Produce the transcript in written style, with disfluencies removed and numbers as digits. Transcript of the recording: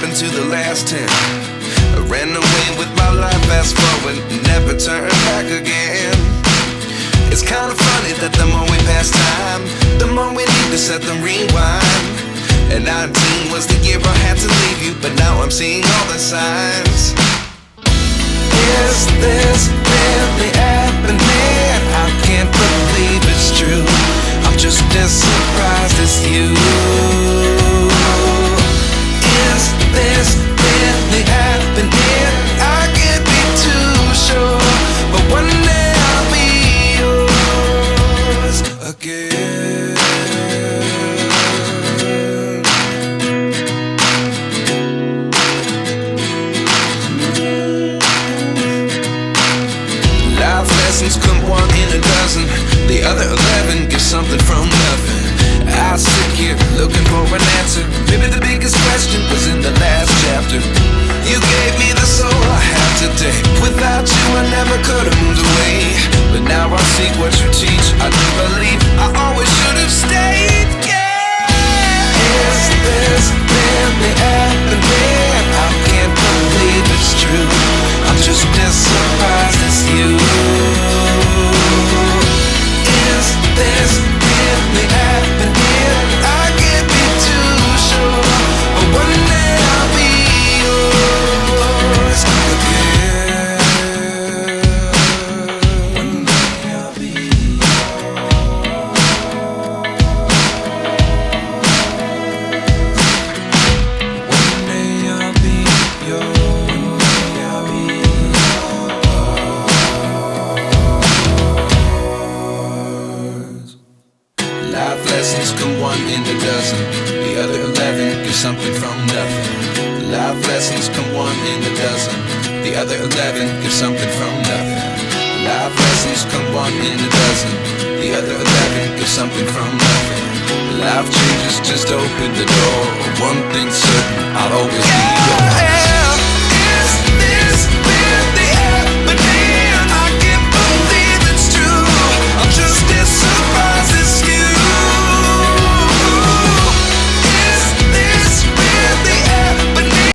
happened to the last 10? I ran away with my life, fast forward, never turn back again. It's kinda funny that the more we pass time, the more we need to set them rewind. And 19 was the year I had to leave you, but now I'm seeing all the signs. Is this really happening? I can't believe it's true. I'm just as surprised as you. Is this really happening? I can't be too sure, but one day I'll be yours again. Life lessons come one in a dozen. The other 11 get something from nothing. I sit here looking for an answer. Maybe the biggest question was in the last chapter. You gave me the soul I have today. Without you I never could have moved away. But now I see what you teach. I do believe I always should have stayed. Yeah. Is this really happening? I can't believe it's true. I'm just as surprised as you. Is this really happening? I can't be too sure, but one day I'll be yours again. One day I'll be yours. One day I'll be yours. I'll be yours. Life lessons come one in a dozen. The other 11 get something from nothing. Life lessons come one in a dozen. The other 11 get something from nothing. Life lessons come one in a dozen. The other 11 get something from nothing. Life changes just open the door. One thing's certain, I'll always be yours.